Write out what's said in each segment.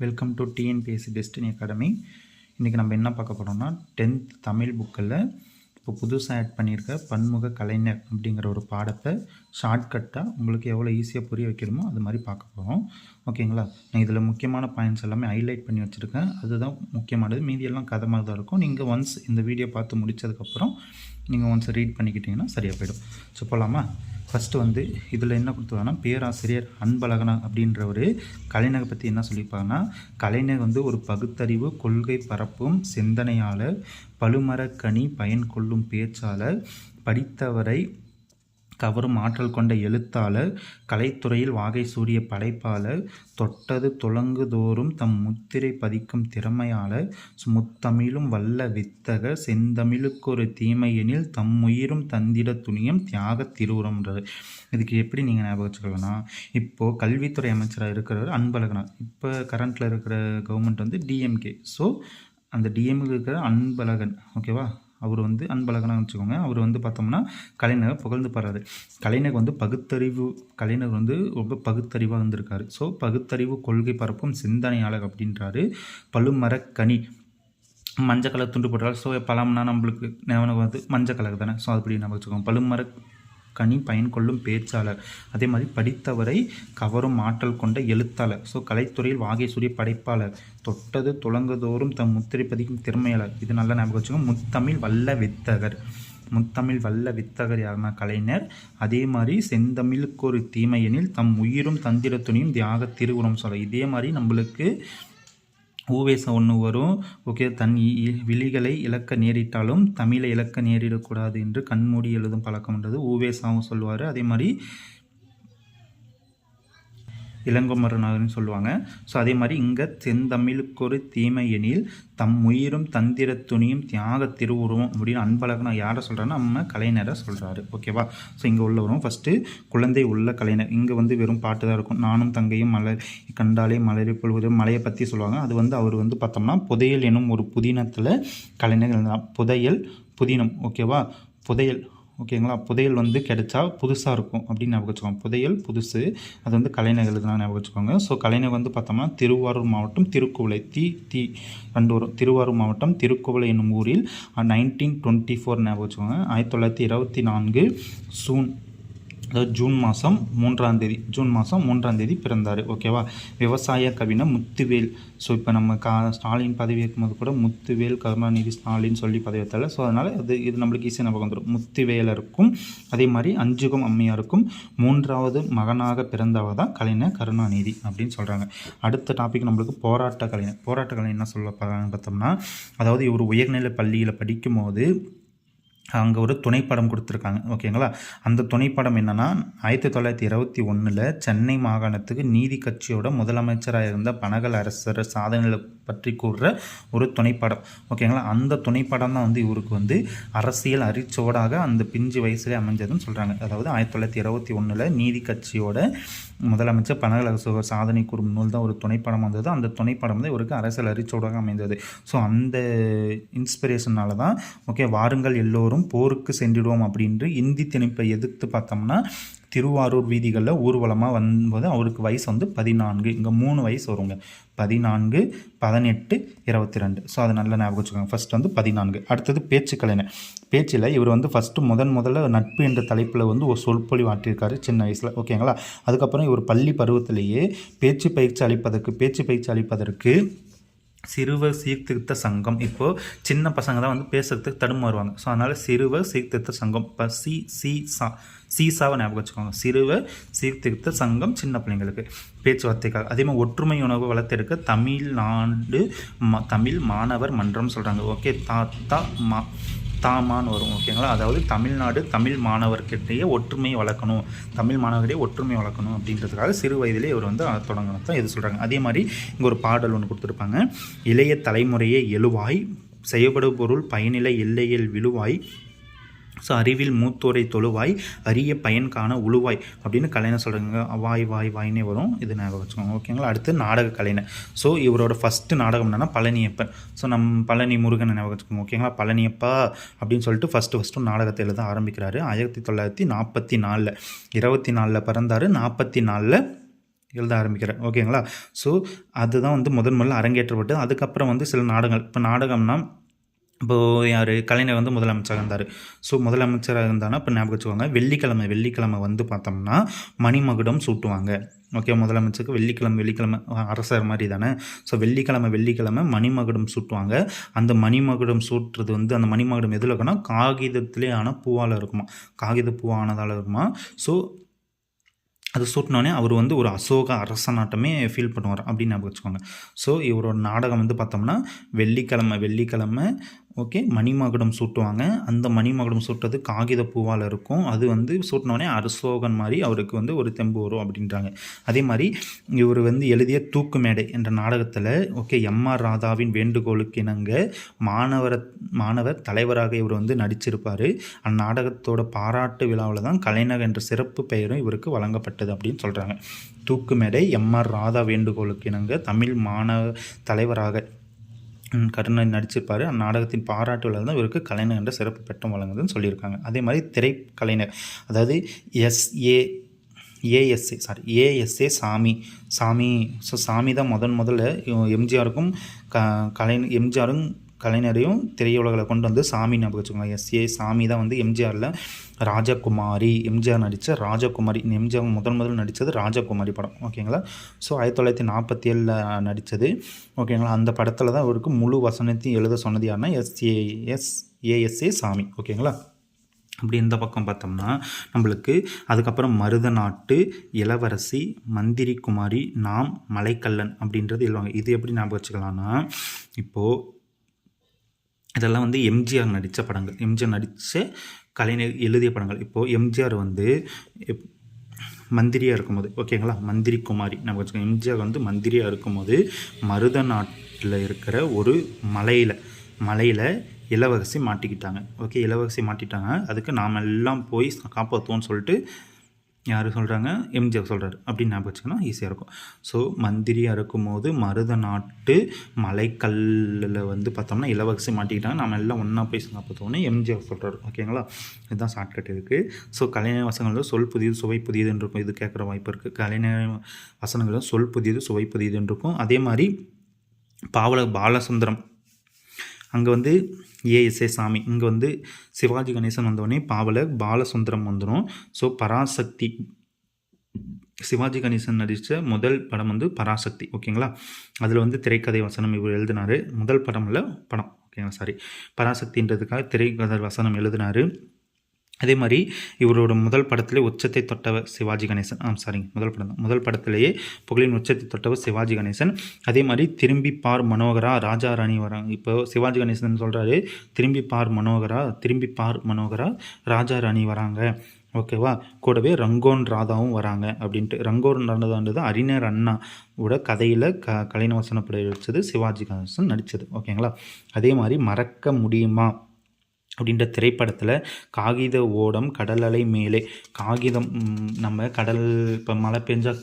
Welcome to TNPSC destiny academy. இன்றைக்கி நம்ம என்ன பார்க்க போகிறோம்னா 10th தமிழ் புக்கில் இப்போ புதுசாக ஆட் பண்ணியிருக்க பன்முக கலைஞர் அப்படிங்கிற ஒரு பாடத்தை ஷார்ட்கட்டாக உங்களுக்கு எவ்வளோ ஈஸியாக புரிய வைக்கணுமோ அது மாதிரி பார்க்க போகிறோம். ஓகேங்களா? நான் இதில் முக்கியமான பாயிண்ட்ஸ் எல்லாமே ஹைலைட் பண்ணி வச்சுருக்கேன். அதுதான் முக்கியமானது. மீதியெல்லாம் கதை மாதிரி தான் இருக்கும். நீங்கள் ஒன்ஸ் இந்த வீடியோ பார்த்து முடித்ததுக்கப்புறம் நீங்கள் ஒன்ஸ் ரீட் பண்ணிக்கிட்டிங்கன்னா சரியாக போயிடும். ஸோ போகலாமா? ஃபஸ்ட்டு இதில் என்ன கொடுத்துருவாங்கன்னா, பேராசிரியர் அன்பழகன் அப்படின்ற ஒரு கலைஞரை பற்றி என்ன சொல்லியிருப்பாங்கன்னா, கலைஞர் ஒரு பகுத்தறிவு கொள்கை பரப்பும் சிந்தனையாளர், பழுமரக்கனி பயன் கொள்ளும் பேச்சாளர், படித்தவரை கவரும் ஆற்றல் கொண்ட எழுத்தாளர், கலைத்துறையில் வாகை சூரிய படைப்பாளர், தொட்டது துலங்குதோறும் தம் முத்திரை பதிக்கும் திறமையாளர், முத்தமிழும் வல்ல வித்தகர், செந்தமிழுக்கொரு தீமையெனில் தம்முயிரும் தந்திட துணியும் தியாக திருவுரம்ன்றது. இதுக்கு எப்படி நீங்கள் ஞாபகம் வச்சுக்கலாம்னா, இப்போது கல்வித்துறை அமைச்சராக இருக்கிறவர் அன்பழகனார். இப்போ கரண்ட்டில் இருக்கிற கவர்மெண்ட் டிஎம்கே. ஸோ அந்த டிஎம்கே இருக்கிற அன்பழகன், ஓகேவா, அவர் அன்பழகனாக வச்சுக்கோங்க. அவர் பார்த்தோம்னா கலைஞரை புகழ்ந்து பாடுறாரு. கலைஞர் பகுத்தறிவு, கலைஞர் ரொம்ப பகுத்தறிவாக இருந்திருக்காரு. ஸோ பகுத்தறிவு கொள்கை பரப்பும் சிந்தனையாளர் அப்படின்றாரு. பழுமரக்கனி, மஞ்சள் கலர் துண்டு போடுறாரு. ஸோ பழம்னா நம்மளுக்கு ஞாபகம் மஞ்சள் கலர் தானே. ஸோ அப்படி நம்ம வச்சுக்கோங்க. பழுமரக்கனி பயன் கொள்ளும் பேச்சாளர். அதே மாதிரி படித்தவரை கவரும் ஆற்றல் கொண்ட எழுத்தாளர். ஸோ கலைத்துறையில் வாகை சூரிய படைப்பாளர், தொட்டது துலங்குதோறும் தம் முத்திரை பதிக்கும் திறமையாளர். இது நல்லா ஞாபகம் வச்சுக்கோங்க. முத்தமிழ் வல்ல வித்தகர். முத்தமிழ் வல்ல வித்தகர் யாருன்னா கலைஞர். அதே மாதிரி செந்தமிழுக்கு ஒரு தீமையெனில் தம் உயிரும் தந்திர துணியும் தியாக திருவுரம் சொல்ல. இதே மாதிரி நம்மளுக்கு ஊவேசம் ஒன்று வரும். ஓகே, தன் விழிகளை இழக்க நேரிட்டாலும் தமிழை இழக்க நேரிடக்கூடாது என்று கண்மூடி எழுதும் பழக்கம்ன்றது ஊவேசாவும் சொல்லுவார். அதே மாதிரி இளங்கோமரனார்னு சொல்லுவாங்க. ஸோ அதே மாதிரி இங்கே செந்தமிழுக்கொரு தீமை எனில் தம் உயிரும் தந்திர துணியும் தியாக திருவுருவம் அப்படின்னு அன்பழகன் யாரை சொல்கிறான்னா நம்ம கலைஞரை சொல்கிறாரு. ஓகேவா? ஸோ இங்கே உள்ள வரும். ஃபஸ்ட்டு குழந்தை உள்ள கலைஞர். இங்கே வெறும் பாட்டு தான் இருக்கும். நானும் தங்கையும் மலர் கண்டாலே மலரை பொழுது மலையை பற்றி சொல்லுவாங்க. அது அவர் பார்த்தோம்னா புதையல் எனும் ஒரு புதினத்தில் கலைஞர் எழுதலாம். புதையல் புதினம். ஓகேவா? புதையல், ஓகேங்களா? புதையல் கிடைச்சா புதுசாக இருக்கும் அப்படின்னு ஞாபகம் வச்சுக்கோங்க. புதையல் புதுசு, அது கலைஞர் எழுதுனா ஞாபகம் வச்சுக்கோங்க. ஸோ கலைஞர் பார்த்தோம்னா திருவாரூர் மாவட்டம் திருக்குவளை ரெண்டு வரும். திருவாரூர் மாவட்டம் திருக்குவளை என்னும் ஊரில் 1924 ஞாபகம் வச்சுக்கோங்க. 1924 ஜூன் மாதம் 3ஆம் தேதி பிறந்தார். ஓகேவா? விவசாய கவிஞர் முத்துவேல். ஸோ இப்போ நம்ம ஸ்டாலின் பதவி ஏற்கும்போது கூட முத்துவேல் கருணாநிதி ஸ்டாலின் சொல்லி பதவி ஏற்றல. ஸோ அதனால் இது நம்மளுக்கு ஈஸியாக நமக்கு வந்துடும். முத்துவேலருக்கும் அதே மாதிரி அஞ்சுகம் அம்மையாருக்கும் 3வது மகனாக பிறந்தவர் தான் கலைஞர் கருணாநிதி அப்படின்னு சொல்கிறாங்க. அடுத்த டாபிக் நம்மளுக்கு போராட்ட கலைஞர். போராட்ட கலைஞர் என்ன சொல்ல பார்த்தோம்னா, அதாவது இவர் உயர்நிலை பள்ளியில் படிக்கும்போது அங்கே ஒரு துணைப்படம் கொடுத்துருக்காங்க. ஓகேங்களா? அந்த துணைப்படம் என்னென்னா 1921 சென்னை மாகாணத்துக்கு நீதி கட்சியோட முதலமைச்சராக இருந்த பனகல் அரசர் சாதனைகளை பற்றி கூறுற ஒரு துணைப்படம். ஓகேங்களா? அந்த துணைப்படம் தான் இவருக்கு அரசியல் அரிச்சோடாக அந்த பிஞ்சு வயசுலேயே அமைஞ்சதுன்னு சொல்கிறாங்க. அதாவது 1921 நீதி கட்சியோட முதலமைச்சர் பனகல் அரசர் சாதனை கூறும் நூல் தான் ஒரு துணைப்படம் வந்தது. அந்த துணைப்படம் தான் இவருக்கு அரசியல் அரிச்சோடாக அமைந்தது. ஸோ அந்த இன்ஸ்பிரேஷனால தான் ஓகே வாருங்கள் எல்லோரும் போருக்கு சென்றிடுவோம் அப்படின்று இந்தி திணிப்பை எதிர்த்து பார்த்தோம்னா திருவாரூர் வீதிகளில் ஊர்வலமாக வரும்போது அவருக்கு வயசு 14. இங்கே 3 வயசு வருங்க. 14, 18, 22. ஸோ அதை நல்லா ஞாபகம் வச்சுக்கோங்க. ஃபஸ்ட் 14. அடுத்தது பேச்சு கலைஞர். பேச்சில் இவர் ஃபஸ்ட்டு முதல்ல நட்பு என்ற தலைப்பில் ஒரு சொற்பொழிவு ஆற்றியிருக்காரு சின்ன வயசில். ஓகேங்களா? அதுக்கப்புறம் இவர் பள்ளி பருவத்திலேயே பேச்சு பயிற்சி அளிப்பதற்கு சிறுவர் சீர்திருத்த சங்கம். இப்போது சின்ன பசங்க தான் பேசுறதுக்கு தடுமாறுவாங்க. ஸோ அதனால் சிறுவர் சீர்திருத்த சங்கம் இப்போ சீசாவை ஞாபகம் வச்சுக்கோங்க. சிறுவர் சீர்திருத்த சங்கம் சின்ன பிள்ளைங்களுக்கு பேச்சுவார்த்தைக்காக. அதே மாதிரி ஒற்றுமை உணவு வளர்த்தெடுக்க தமிழ் மாணவர் மன்றம் சொல்கிறாங்க. ஓகே, தாமான்னு வரும். ஓகேங்களா? அதாவது தமிழ்நாடு தமிழ் மாணவர்கிட்டையே ஒற்றுமையை வளர்க்கணும், தமிழ் மாணவர்கிட்டே ஒற்றுமையை வளர்க்கணும் அப்படின்றதுக்காக சிறு வயதிலே இவர் தொடங்கணும் தான் இது சொல்கிறாங்க. அதே மாதிரி இங்கே ஒரு பாடல் ஒன்று கொடுத்துருப்பாங்க. இளைய தலைமுறையே எழுவாய், செய்யப்படும் பொருள் பயனிலை எல்லையில் விழுவாய், ஸோ அறிவில் மூத்தோரை தொழுவாய், அரிய பயன் காண உழுவாய் அப்படின்னு கலைஞர் சொல்கிறாங்க. வாய் வாய் வாய்னே வரும். இது ஞாபகம் வச்சுக்கோங்க. ஓகேங்களா? அடுத்து நாடக கலைஞர். ஸோ இவரோட ஃபஸ்ட்டு நாடகம் என்னென்னா பழனியப்பன். ஸோ பழனி முருகனை ஞாபகம் வச்சுக்கோங்க. ஓகேங்களா? பழனியப்பா அப்படின்னு சொல்லிட்டு ஃபஸ்ட்டு நாடகத்தை எழுத ஆரம்பிக்கிறாரு. 1944 24 பிறந்தார். 44 எழுத ஆரம்பிக்கிறேன். ஓகேங்களா? ஸோ அதுதான் வந்து முதல்ல அரங்கேற்றப்பட்டு அதுக்கப்புறம் வந்து சில நாடகங்கள், இப்போ நாடகம்னா இப்போது யார் கலைஞர் வந்து முதலமைச்சராக இருந்தார். ஸோ முதலமைச்சராக இருந்தானா இப்போ ஞாபகம் வச்சுக்கோங்க, வெள்ளிக்கிழமை வந்து பார்த்தோம்னா மணிமகுடம் சூட்டுவாங்க. ஓகே, முதலமைச்சருக்கு வெள்ளிக்கிழமை அரசர் மாதிரி தானே. ஸோ வெள்ளிக்கிழமை மணிமகுடம் சூட்டுவாங்க. அந்த மணிமகுடம் சூட்டுறது வந்து அந்த மணிமகுடம் எதில் இருக்குன்னா காகிதத்திலே ஆன பூவால் இருக்குமா, காகித பூவானதால் இருக்குமா. ஸோ அது சூட்டினோடனே அவர் வந்து ஒரு அசோக அரசனாட்டமே ஃபீல் பண்ணுவார் அப்படின்னு ஞாபகம் வச்சுக்கோங்க. ஸோ இவரோட நாடகம் வந்து பார்த்தோம்னா வெள்ளிக்கிழமை ஓகே மணிமகுடம் சூட்டுவாங்க. அந்த மணிமகுடம் சூட்டுறது காகித பூவால் இருக்கும். அது வந்து சூட்டினோடனே அசோகன் மாதிரி அவருக்கு வந்து ஒரு தெம்பு வரும் அப்படின்றாங்க. அதே மாதிரி இவர் வந்து எழுதிய தூக்கு மேடை என்ற நாடகத்தில் ஓகே எம்ஆர் ராதாவின் வேண்டுகோளுக்கு இணங்க மாணவர் தலைவராக இவர் வந்து நடிச்சிருப்பார். அந்நாடகத்தோட பாராட்டு விழாவில் தான் கலைஞர் என்ற சிறப்பு பெயரும் இவருக்கு வழங்கப்பட்டது அப்படின்னு சொல்கிறாங்க. தூக்கு மேடை எம்ஆர் ராதா வேண்டுகோளுக்கு இணங்க தமிழ் மாணவ தலைவராக கருணாநிதி நடிச்சிருப்பார். அந்நாடகத்தின் பாராட்டு விழா தான் இவருக்கு கலைஞர் என்ற சிறப்பு பெற்றம் வழங்குதுன்னு சொல்லியிருக்காங்க. அதே மாதிரி திரைக்கலைஞர், அதாவது ஏஎஸ்ஏ சாமி. ஸோ சாமி தான் முதல்ல எம்ஜிஆருக்கும் எம்ஜிஆரும் கலைஞரையும் திரையுலகில் கொண்டு வந்து சாமி ஞாபகம் வச்சுக்கோங்க. சாமி தான் வந்து எம்ஜிஆரில் ராஜகுமாரி, எம்ஜிஆர் நடித்த ராஜகுமாரி. எம்ஜிஆர் முதல் நடித்தது ராஜகுமாரி படம். ஓகேங்களா? ஸோ 1947 நடித்தது. ஓகேங்களா? அந்த படத்தில் தான் அவருக்கு முழு வசனத்தையும் எழுத சொன்னது யாருன்னா ஏஎஸ்ஏ சாமி. ஓகேங்களா? அப்படி இந்த பக்கம் பார்த்தோம்னா நம்மளுக்கு அதுக்கப்புறம் மருதநாட்டு, இளவரசி, மந்திரி குமாரி, நாம், மலைக்கல்லன் அப்படின்றது எழுவாங்க. இது எப்படி ஞாபகம் வச்சுக்கலாம்னா, இப்போது இதெல்லாம் வந்து எம்ஜிஆர் நடித்த படங்கள், எம்ஜிஆர் நடித்த கலைஞர் எழுதிய படங்கள். இப்போது எம்ஜிஆர் வந்து மந்திரியாக இருக்கும்போது ஓகேங்களா, மந்திரி குமாரி நம்ம வச்சுக்கோங்க. எம்ஜிஆர் வந்து மந்திரியாக இருக்கும்போது மருதநாட்டில் இருக்கிற ஒரு மலையில் இளவரசி மாட்டிக்கிட்டாங்க. ஓகே, இளவரசி மாட்டிட்டாங்க. அதுக்கு நாம் எல்லாம் போய் காப்பாற்றுவோன்னு சொல்லிட்டு யார் சொல்கிறாங்க, எம்ஜிஆர் சொல்கிறாரு அப்படின்னு ஞாபகம் வச்சுக்கணும், ஈஸியாக இருக்கும். ஸோ மந்திரியாக இருக்கும்போது மருதநாட்டு மலைக்கல்லில் வந்து பார்த்தோம்னா இளவரசி மாட்டிக்கிட்டாங்க, நம்ம எல்லாம் ஒன்றா போய் காப்பாற்றுவோன்னு எம்ஜிஆர் சொல்கிறாரு. ஓகேங்களா? இதுதான் ஷார்ட்கட் இருக்குது. ஸோ கலைஞர் வசனங்கள் சொல் புதியது சுவை புதியதுன்னு இருக்கும். இது கேட்குற வாய்ப்பு இருக்குது. கலைஞர் வசனங்கள் சொல் புதியது சுவை புதியதுன்னு இருக்கும். அதே மாதிரி பாலசுந்தரம் அங்கே வந்து ஏஎஸ்ஏ சாமி, இங்கே வந்து சிவாஜி கணேசன் வந்தோடனே பாலசுந்தரம் வந்துடும். ஸோ பராசக்தி, சிவாஜி கணேசன் நடித்த முதல் படம் வந்து பராசக்தி. ஓகேங்களா? அதில் வந்து திரைக்கதை வசனம் இவர் எழுதினார். முதல் படம். ஓகேங்களா? பராசக்தின்றதுக்காக திரைக்கதை வசனம் எழுதினார். அதே மாதிரி இவரோட முதல் படத்திலே உச்சத்தை தொட்டவர் சிவாஜி கணேசன். முதல் படத்திலேயே புகழின் உச்சத்தை தொட்டவர் சிவாஜி கணேசன். அதே மாதிரி திரும்பி பார் மனோகரா, ராஜா ராணி வராங்க. இப்போ சிவாஜி கணேசன் சொல்கிறாரு, திரும்பி பார் மனோகரா ராஜா ராணி வராங்க. ஓகேவா? கூடவே ரங்கோன் ராதாவும் வராங்க அப்படின்ட்டு. ரங்கோன் ராதான்றது அறிஞர் அண்ணாவோட கதையில் கலைஞர் வசனப்பட வச்சது, சிவாஜி கணேசன் நடித்தது. ஓகேங்களா? அதே மாதிரி மறக்க முடியுமா அப்படின்ற திரைப்படத்தில் காகித ஓடம் கடல் அலை மேலே, காகிதம் நம்ம கடல் இப்போ மழை பெஞ்சால்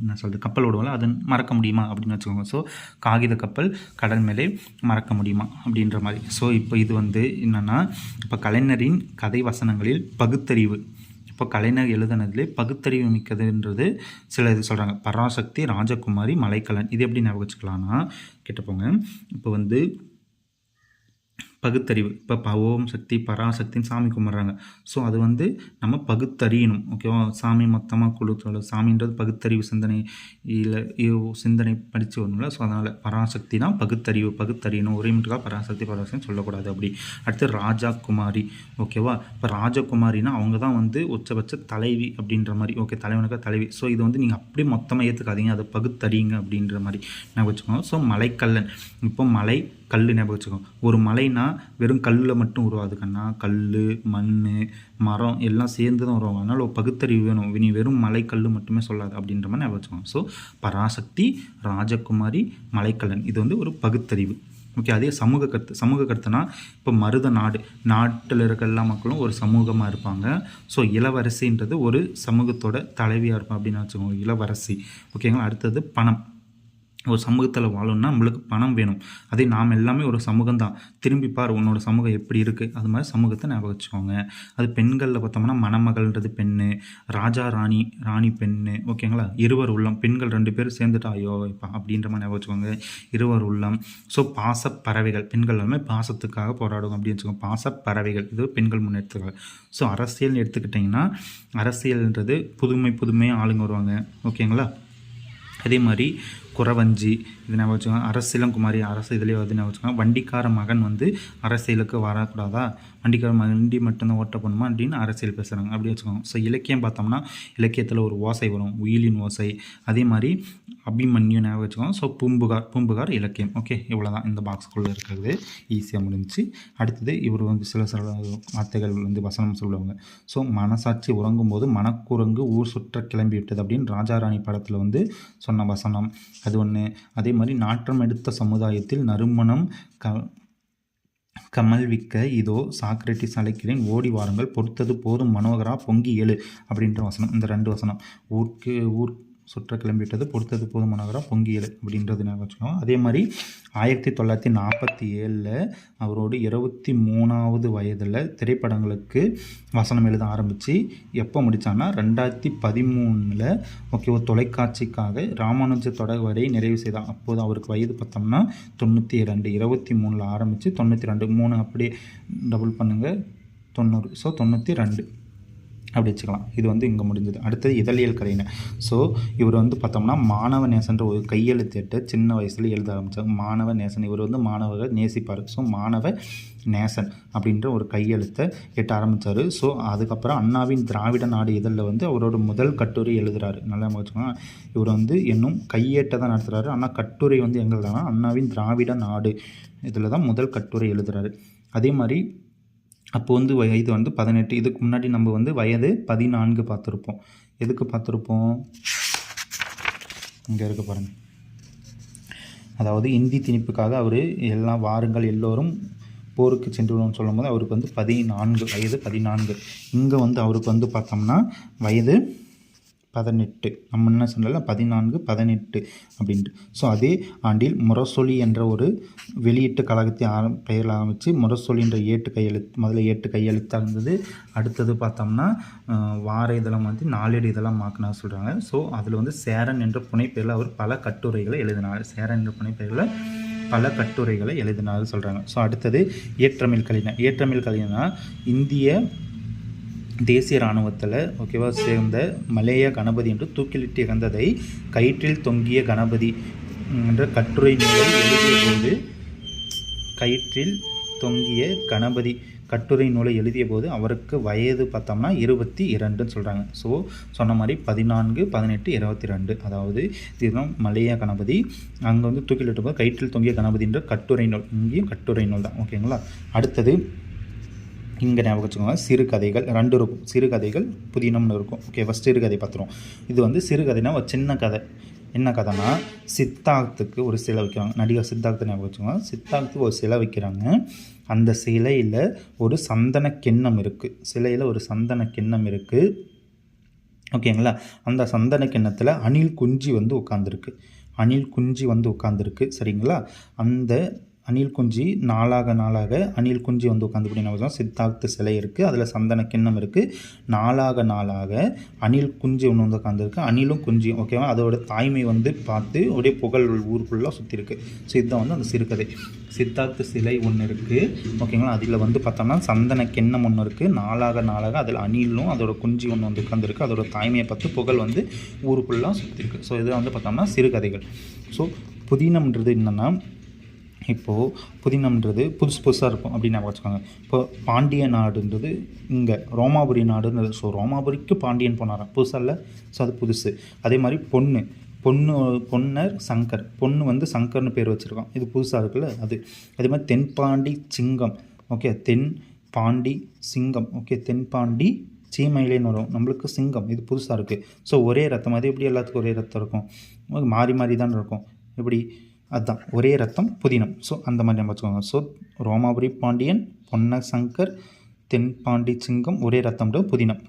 என்ன சொல்கிறது கப்பல் ஓடுவோம்ல, அது மறக்க முடியுமா அப்படின்னு வச்சுக்கோங்க. ஸோ காகித கப்பல் கடல் மேலே மறக்க முடியுமா அப்படின்ற மாதிரி. ஸோ இப்போ இது வந்து என்னென்னா, இப்போ கலைஞரின் கதை வசனங்களில் பகுத்தறிவு, இப்போ கலைஞர் எழுதினதுலேயே பகுத்தறிவு மிக்கதுன்றது சில இது சொல்கிறாங்க. பராசக்தி, ராஜகுமாரி, மலைக்கல்லன். இது எப்படி ஞாபகம் வச்சுக்கலான்னா, கேட்டுப்போங்க. இப்போ வந்து பகுத்தறிவு, இப்போ ஓம் சக்தி பராசக்தின்னு சாமி கும்பிட்றாங்க. ஸோ அது வந்து நம்ம பகுத்தறியணும். ஓகேவா? சாமி மொத்தமாக குழு சாமின்றது பகுத்தறிவு சிந்தனை படித்து வரணும்ல. ஸோ அதனால் பராசக்தி தான் பகுத்தறியணும். ஒரே மட்டுக்காக பராசக்தி சொல்லக்கூடாது. அப்படி அடுத்து ராஜா குமாரி. ஓகேவா? இப்போ ராஜகுமாரினா அவங்க தான் வந்து உச்சபட்ச தலைவி அப்படின்ற மாதிரி. ஓகே, தலைவனுக்காக தலைவி. ஸோ இது வந்து நீங்கள் அப்படியே மொத்தமாக ஏற்றுக்காதீங்க, அதை பகுத்தறியுங்க அப்படின்ற மாதிரி ஞாபகம் வச்சுக்கோங்க. ஸோ மலைக்கல்லன், இப்போ மலை கல் ஞாபகம் வச்சுக்கோங்க. ஒரு மலைனா வெறும் கல்லில் மட்டும் உருவாதுக்கன்னா, கல், மண், மரம் எல்லாம் சேர்ந்து தான் உருவாங்க. அதனால் ஒரு பகுத்தறிவு வேணும். நீ வெறும் மலை கல் மட்டுமே சொல்லாது அப்படின்ற மாதிரி ஞாபகம் வச்சுக்கோங்க. ஸோ பராசக்தி, ராஜகுமாரி, மலைக்கல்லன், இது வந்து ஒரு பகுத்தறிவு. ஓகே, அதே சமூக கருத்துனா இப்போ நாட்டில் இருக்க எல்லா மக்களும் ஒரு சமூகமாக இருப்பாங்க. ஸோ இளவரசின்றது ஒரு சமூகத்தோட தலைவியாக இருக்கும் அப்படின்னு வச்சுக்கோங்க, இளவரசி. ஓகேங்களா? அடுத்தது பணம். ஒரு சமூகத்தில் வாழணும்னா நம்மளுக்கு பணம் வேணும். அதே நாம் எல்லாமே ஒரு சமூகம் தான். திரும்பி பார் உன்னோட சமூகம் எப்படி இருக்குது, அது மாதிரி சமூகத்தை ஞாபகம் வச்சுக்கோங்க. அது பெண்களில் பார்த்தோம்னா மணமகள்ன்றது பெண்ணு, ராஜா ராணி ராணி பெண்ணு, ஓகேங்களா. இருவர் உள்ளம், பெண்கள் 2 பேரும் சேர்ந்துட்டா ஐயோ இப்போ அப்படின்ற மாதிரி ஞாபகம் வச்சுக்கோங்க. இருவர் உள்ளம். ஸோ பாசப்பறவைகள், பெண்கள் எல்லாமே பாசத்துக்காக போராடுவோம் அப்படின்னு வச்சுக்கோங்க. பாசப்பறவைகள் இது பெண்கள் முன்னெடுத்துக்காங்க. ஸோ அரசியல்னு எடுத்துக்கிட்டிங்கன்னா அரசியல்ன்றது புதுமையாக ஆளுங்க வருவாங்க, ஓகேங்களா. அதே மாதிரி குறவஞ்சி இது ஞாபகம் வச்சுக்கோங்க. அரசியலங்குமாரி அரசு இதுலேயே வந்து ஞாபகம் வச்சுக்கோங்க. வண்டிக்கார மகன் வந்து அரசியலுக்கு வரக்கூடாதா, வண்டிக்கார மகன் வண்டி மட்டும்தான் ஓட்ட பண்ணுமா அப்படின்னு அரசியல் பேசுகிறாங்க அப்படி வச்சுக்கோங்க. ஸோ இலக்கியம் பார்த்தோம்னா இலக்கியத்தில் ஒரு ஓசை வரும், உயிலின் ஓசை. அதே மாதிரி அபிமன்யு ஞாபகம் வச்சுக்கோங்க. ஸோ பூம்புகார் இலக்கியம். ஓகே, இவ்வளோ தான் இந்த பாக்ஸுக்குள்ளே இருக்கிறது. ஈஸியாக முடிஞ்சிச்சு. அடுத்தது இவர் வந்து சில வார்த்தைகள் வந்து வசனம் சொல்லுவாங்க. ஸோ மனசாட்சி உறங்கும் போது மனக்குரங்கு ஊர் சுற்ற கிளம்பி விட்டது அப்படின்னு ராஜா ராணி படத்தில் வந்து சொன்ன வசனம் அது ஒன்று. அதே மாதிரி நாற்றம் எடுத்த சமுதாயத்தில் நறுமணம் கமல்விக்க இதோ சாக்ரட்டிஸ் அழைக்கிறேன் ஓடி வாருங்கள் பொறுத்தது போதும் மனோகரா பொங்கி எழு அப்படின்ற வசனம். இந்த 2 வசனம் ஊர் சுற்ற கிளம்பிவிட்டது பொறுத்தது போதும் மனோகரா பொங்கி எழு அப்படின்றது ஞாபகம் வச்சுக்கோங்க. அதே மாதிரி 1947 அவரோட 23வது வயதில் திரைப்படங்களுக்கு வசனம் எழுத ஆரம்பித்து எப்போ முடித்தான்னா 2013 ஓகே ஒரு தொலைக்காட்சிக்காக ராமானுஜ தொடர் வரை நிறைவு செய்தார். அப்போது அவருக்கு வயது பார்த்தோம்னா 92. 23 ஆரம்பித்து 92, 3 அப்படியே டபுள் பண்ணுங்கள் 90. ஸோ 92 அப்படி வச்சுக்கலாம். இது வந்து இங்கே முடிஞ்சது. அடுத்தது இதழியல் கலைஞர். ஸோ இவர் வந்து பார்த்தோம்னா மாணவ நேசன்ற ஒரு கையெழுத்திட்ட சின்ன வயசில் எழுத ஆரம்பித்தார். மாணவ நேசன், இவர் வந்து மாணவர்கள் நேசிப்பார். ஸோ மாணவ நேசன் அப்படின்ற ஒரு கையெழுத்தை எட்ட ஆரம்பித்தார். ஸோ அதுக்கப்புறம் அண்ணாவின் திராவிட நாடு இதழில் வந்து அவரோட முதல் கட்டுரை எழுதுகிறாரு. நல்லா வச்சுக்கோங்க. இவர் வந்து இன்னும் கையேட்டை தான் நடத்துகிறாரு. ஆனால் கட்டுரை வந்து எங்கே தானா அண்ணாவின் திராவிட நாடு இதில் தான் முதல் கட்டுரை எழுதுகிறாரு. அதே மாதிரி அப்போ வந்து வயது வந்து 18. இதுக்கு முன்னாடி நம்ம வந்து வயது 14 பார்த்துருப்போம். எதுக்கு பார்த்துருப்போம், இங்கே இருக்க பாருங்கள். அதாவது இந்தி திணிப்புக்காக அவர் எல்லாம் வாருங்கள் எல்லோரும் போருக்கு சென்றுவிடுவோம்னு சொல்லும்போது அவருக்கு வந்து 14 வயது 14. இங்கே வந்து அவருக்கு வந்து பார்த்தோம்னா வயது 18. நம்ம என்ன சொன்னால 14, 18 அப்படின்ட்டு. ஸோ அதே ஆண்டில் முரசொலி என்ற ஒரு வெளியீட்டு கழகத்தை பெயரில் ஆரம்பித்து முரசொலின்ற முதல்ல ஏட்டு கையெழுத்தாக இருந்தது. அடுத்தது பார்த்தோம்னா வார இதழம் வந்து நாளேடு இதெல்லாம் மாற்றினா சொல்கிறாங்க. ஸோ அதில் வந்து சேரன் என்ற புனைப்பெயரில் அவர் பல கட்டுரைகளை எழுதினார். சேரன் என்ற புனைப்பெயரில் பல கட்டுரைகளை எழுதினார் சொல்கிறாங்க. ஸோ அடுத்தது ஏற்றமிழ் கலைஞர். ஏற்றமிழ் கலைஞர்னா இந்திய தேசிய இராணுவத்தில் ஓகேவா சேர்ந்த மலேய கணபதி என்று தூக்கிலிட்டு இறந்ததை கயிற்றில் தொங்கிய கணபதி என்ற கட்டுரை நூலை எழுதிய போது கட்டுரை நூலை எழுதிய போது அவருக்கு வயது பார்த்தோம்னா 22 சொல்கிறாங்க. ஸோ சொன்ன மாதிரி 14, 18, 22. அதாவது இதுதான் மலேய கணபதி. அங்கே வந்து தூக்கிலிட்ட போது கயிற்றில் தொங்கிய கணபதின்ற கட்டுரை நூல், இங்கேயும் கட்டுரை நூல் தான். ஓகேங்களா. அடுத்தது இங்கே ஞாபகம் வச்சுக்கோங்க. சிறுகதைகள் 2 இருக்கும். சிறுகதைகள் புதினம்னு இருக்கும். ஓகே, ஃபஸ்ட் சிறுகதை பார்த்துருவோம். இது வந்து சிறுகதைனா ஒரு சின்ன கதை. என்ன கதைனா சித்தார்த்துக்கு ஒரு சிலை வைக்கிறாங்க. நடிகர் சித்தார்த்து ஞாபகம் வச்சுக்கோங்க. சித்தார்த்துக்கு ஒரு சிலை வைக்கிறாங்க. அந்த சிலையில் ஒரு சந்தன கிண்ணம் இருக்குது. ஓகேங்களா. அந்த சந்தன கிண்ணத்தில் அணில் குஞ்சு வந்து உட்காந்துருக்கு. சரிங்களா. அந்த அணில் குஞ்சு நாளாக அணில் குஞ்சு வந்து உட்காந்து நம்ம சித்தார்த்த சிலை இருக்குது, அதில் சந்தன கிண்ணம் இருக்குது. நாளாக அணில் குஞ்சு ஒன்று வந்து உட்காந்துருக்கு. அணிலும் குஞ்சியும் ஓகேவா அதோட தாய்மை வந்து பார்த்து அப்படியே புகழ் ஊருக்குள்ளே சுற்றி இருக்குது. ஸோ இதுதான் வந்து அந்த சிறுகதை. சித்தார்த்த சிலை ஒன்று இருக்குது. ஓகேங்களா. அதில் வந்து பார்த்தோம்னா சந்தன கிண்ணம் ஒன்று இருக்குது. நாளாக அதில் அணிலும் அதோட குஞ்சு ஒன்று வந்து உட்காந்துருக்கு. அதோட தாய்மையை பார்த்து புகழ் வந்து ஊருக்குள்ளே சுற்றி இருக்குது. ஸோ இதை வந்து பார்த்தோம்னா சிறுகதைகள். ஸோ புதினம்ன்றது என்னென்னா இப்போது புதினம்ன்றது புதுசாக இருக்கும் அப்படின்னு நான் வச்சுக்கோங்க. இப்போ பாண்டிய நாடுன்றது இங்கே ரோமாபுரி நாடுன்றது. ஸோ ரோமாபுரிக்கு பாண்டியன் போனாராம், புதுசாக இல்லை. ஸோ அது புதுசு. அதே மாதிரி பொன்னர் சங்கர், பொண்ணு வந்து சங்கர்னு பேர் வச்சுருக்கோம், இது புதுசாக இருக்குல்ல அது. அதே மாதிரி தென்பாண்டி சிங்கம். ஓகே, தென்பாண்டி சிங்கம். ஓகே, தென்பாண்டி சீமையிலேன்னு வரும், நம்மளுக்கு சிங்கம், இது புதுசாக இருக்குது. ஸோ ஒரே ரத்தம், அது எப்படி எல்லாத்துக்கும் ஒரே ரத்தம் இருக்கும், மாறி தான் இருக்கும். எப்படி அதுதான் ஒரே ரத்தம் புதினம். ஸோ அந்த மாதிரி நம்ம வச்சுக்கோங்க. ஸோ ரோமாபுரி பாண்டியன், பொன்னர் சங்கர், தென்பாண்டி சிங்கம், ஒரே ரத்தம்ன்றது புதினம்.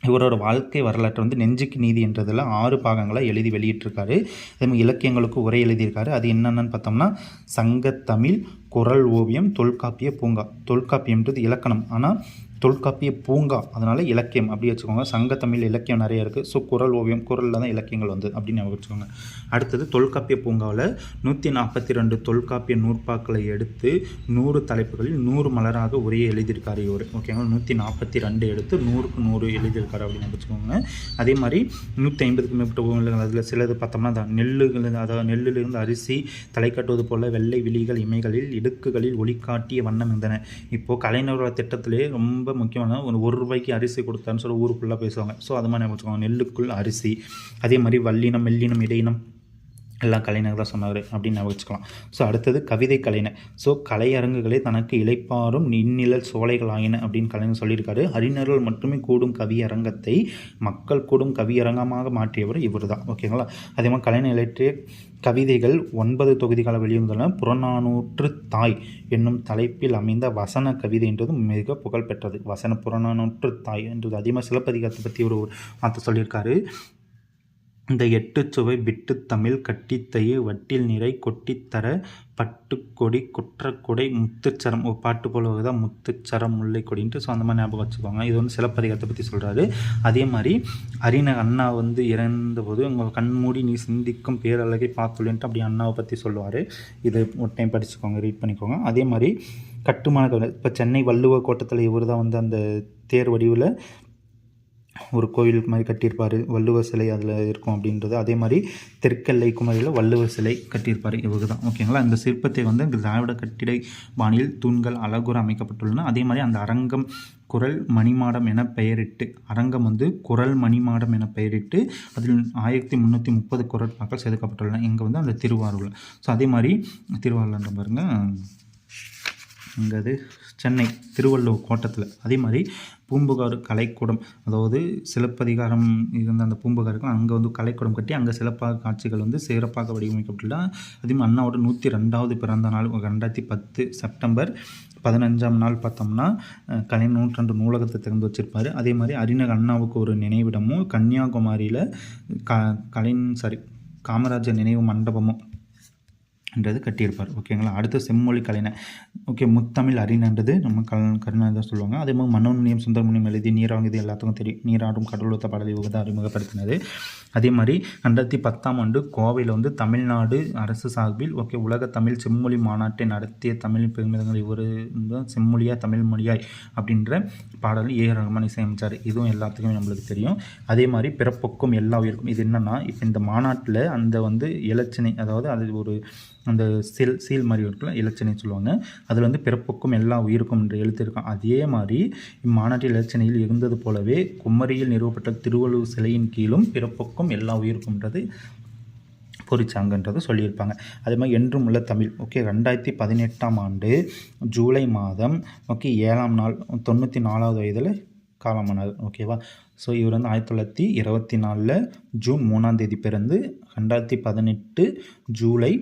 இவரோட வாழ்க்கை வரலாற்றை வந்து நெஞ்சுக்கு நீதி என்றதில் 6 பாகங்களாக எழுதி வெளியிட்டிருக்காரு. அதேமாதிரி இலக்கியங்களுக்கு உரை எழுதியிருக்காரு. அது என்னென்னு பார்த்தோம்னா சங்கத்தமிழ், குறள் ஓவியம், தொல்காப்பிய பூங்கா. தொல்காப்பியம்ன்றது இலக்கணம், ஆனால் தொல்காப்பிய பூங்கா அதனால் இலக்கியம் அப்படி வச்சுக்கோங்க. சங்கத்தமிழ் இலக்கியம் நிறைய இருக்குது. ஸோ குறள் ஓவியம், குறளில் தான் இலக்கியங்கள் வந்து அப்படின்னு வச்சுக்கோங்க. அடுத்தது தொல்காப்பிய பூங்காவில் 142 தொல்காப்பிய நூற்பாக்களை எடுத்து 100 தலைப்புகளில் 100 மலராக உரையை எழுதியிருக்காரு இவர். ஓகேங்களா, 142 எடுத்து 100க்கு 100 எழுதியிருக்காரு அப்படின்னு வச்சுக்கோங்க. அதே மாதிரி 150க்கும் மேற்பட்ட ஓவியங்கள் அதில் சிலது பார்த்தோம்னா தான் நெல்லுகள், அதாவது நெல்லிலிருந்து அரிசி தலை கட்டுவது போல வெள்ளை விழிகள் இமைகளில் இடுக்குகளில் ஒளிக்காட்டிய வண்ணம் இருந்தன. இப்போது கலைஞரோட திட்டத்திலே ரொம்ப முக்கியமான ஒரு ரூபாய்க்கு அரிசி கொடுத்தான்னு சொல்லி ஊர் ஃபுல்லாக பேசுவாங்க. ஸோ அது மாதிரி வச்சுக்கோங்க, நெல்லுக்குள் அரிசி. அதே மாதிரி வல்லினம், மெல்லினம், இடையினம் எல்லாம் கலைஞர் தான் சொன்னார் அப்படின்னு வச்சுக்கலாம். ஸோ அடுத்தது கவிதை கலைஞர். ஸோ கலையரங்குகளே தனக்கு இளைப்பாறும் இந்நிழல் சோலைகள் ஆயின அப்படின்னு கலைஞர் சொல்லியிருக்காரு. அறிஞர்கள் மட்டுமே கூடும் கவியரங்கத்தை மக்கள் கூடும் கவியரங்கமாக மாற்றியவர் இவர் தான். ஓகேங்களா, அதே மாதிரி கலைஞர் இலக்கிய கவிதைகள் 9 தொகுதிகளை வெளிவந்துள்ளன. புறநானூற்று தாய் என்னும் தலைப்பில் அமைந்த வசன கவிதை என்றது மிக புகழ்பெற்றது. புறநானூற்று தாய் என்றது அதிகமாக சிலப்பதிகாரத்தை பற்றி ஒரு வார்த்தை சொல்லியிருக்காரு. இந்த 8 சுவை விட்டு தமிழ் கட்டித்தையு வட்டில் நிறை கொட்டித்தர பட்டுக்கொடி குற்றக்கொடை முத்துச்சரம், ஒரு பாட்டு போல தான் முத்துச்சரம் முல்லை கொடின்ட்டு. ஸோ அந்த மாதிரி ஞாபகம் வச்சுக்கோங்க. இது வந்து சிலப்பதிகாரத்தை பற்றி சொல்கிறாரு. அதே மாதிரி அறிஞர் அண்ணா வந்து இறந்தபோது உங்கள் கண்மூடி நீ சிந்திக்கும் பேரழகை பார்த்துள்ளேன்ட்டு அப்படி அண்ணாவை பற்றி சொல்லுவார். இது ஒரு டைம் படிச்சுக்கோங்க, ரீட் பண்ணிக்கோங்க. அதே மாதிரி கட்டுமான கலை. இப்போ சென்னை வள்ளுவர் கோட்டத்தில் இவர் தான் வந்து அந்த தேர் வடிவில் ஒரு கோயிலுக்கு மாதிரி கட்டியிருப்பார். வள்ளுவர் சிலை அதில் இருக்கும் அப்படின்றது. அதே மாதிரி தெற்கெல்லை குமரியில் வள்ளுவர் சிலை கட்டியிருப்பார் இவங்க தான். ஓகேங்களா, இந்த சிற்பத்தை வந்து திராவிட கட்டிட பாணியில் தூண்கள் அழகுற அமைக்கப்பட்டுள்ளன. அதே மாதிரி அந்த அரங்கம் குறள் மணிமாடம் என பெயரிட்டு, அரங்கம் வந்து குறள் மணிமாடம் என பெயரிட்டு அதில் 1330 குறட்பாக்கள் செதுக்கப்பட்டுள்ளன. இங்கே வந்து அந்த திருவாரூரில். ஸோ அதே மாதிரி திருவாரூர்ன்ற பாருங்க, இங்கே அது சென்னை திருவள்ளுவர் கோட்டத்தில். அதே மாதிரி பூம்புகார் கலைக்கூடம், அதாவது சிலப்பதிகாரம் இருந்த அந்த பூம்புகாருக்கு அங்கே வந்து கலைக்கூடம் கட்டி அங்கே சிலப்பாக காட்சிகள் வந்து சிறப்பாக வடிவமைக்கப்பட்டுள்ள. அதேமாதிரி அண்ணாவோட 102வது பிறந்த நாள் 2010 செப்டம்பர் 15 பார்த்தோம்னா கலைஞர் நூற்றாண்டு நூலகத்தை திறந்து வச்சுருப்பார். அதே மாதிரி அறிஞர் அண்ணாவுக்கு ஒரு நினைவிடமும் கன்னியாகுமரியில் காமராஜர் நினைவு மண்டபமும் என்றது கட்டியிருப்பார். ஓகேங்களா, அடுத்து செம்மொழி கலைஞர். ஓகே, முத்தமிழ் அறிஞன்றது நம்ம கருணாநிதி தான் சொல்லுவாங்க. அதே மாதிரி மனோன்மணியம் சுந்தரமணியம் எழுதி நீராங்க, இது எல்லாத்துக்கும் தெரியும். நீராடும் கடலோத்த பாடல் இவங்க தான் அறிமுகப்படுத்தினது. அதே மாதிரி 2010 கோவையில் வந்து தமிழ்நாடு அரசு சார்பில் உலக தமிழ் செம்மொழி மாநாட்டை நடத்திய தமிழ் பெருமிதங்கள் இவர் செம்மொழியா தமிழ் மொழியாய் அப்படின்ற பாடல் ஏ ரஹ்மான் இசையமைச்சார். இதுவும் எல்லாத்துக்குமே நம்மளுக்கு தெரியும். அதே மாதிரி பிறப்புக்கும் எல்லா உயிருக்கும். இது என்னென்னா, இப்போ இந்த மாநாட்டில் அந்த வந்து இலச்சினை, அதாவது அது ஒரு அந்த சீல் மாதிரி இருக்குல்ல, இலச்சினை சொல்லுவாங்க. அதில் வந்து பிறப்புக்கும் எல்லா உயிருக்கும் என்று எழுத்திருக்கான். அதே மாதிரி இம்மாநாட்டில் இலச்சினையில் இருந்தது போலவே குமரியில் நிறுவப்பட்ட திருவள்ளுவர் சிலையின் கீழும் பிறப்புக்கும் எல்லா உயிருக்கும்ன்றது பொறிச்சாங்கன்றது சொல்லியிருப்பாங்க. அதே மாதிரி என்றும் உள்ள தமிழ். 2018 ஜூலை மாதம் 7ஆம் நாள் 94வது வயதில் காலமானார். ஓகேவா, ஸோ இவர் வந்து 1924 ஜூன் 3ஆம் தேதி பிறந்து 2018 ஜூலை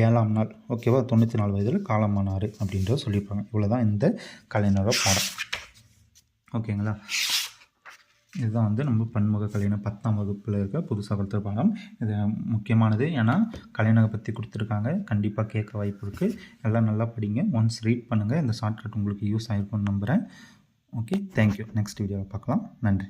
7ஆம் நாள் 94 வயதில் காலமானார் அப்படின்றத சொல்லியிருப்பாங்க. இவ்வளோ தான் இந்த கலைஞரோட பாடம். ஓகேங்களா, இதுதான் வந்து நம்ம பன்முக கலைஞர் 10ஆம் வகுப்பில் இருக்க புதுசாக கொடுத்துருக்க பாடம். இது முக்கியமானது, ஏன்னா கலைஞரை பற்றி கொடுத்துருக்காங்க. கண்டிப்பாக கேட்க வாய்ப்பு இருக்குது. எல்லாம் நல்லா படிங்க. ஒன்ஸ் ரீட் பண்ணுங்கள். இந்த ஷார்ட்கட் உங்களுக்கு யூஸ் ஆகிருக்கும்னு நம்புகிறேன். Okay, thank you. நெக்ஸ்ட் வீடியோவில் பார்க்கலாம். நன்றி.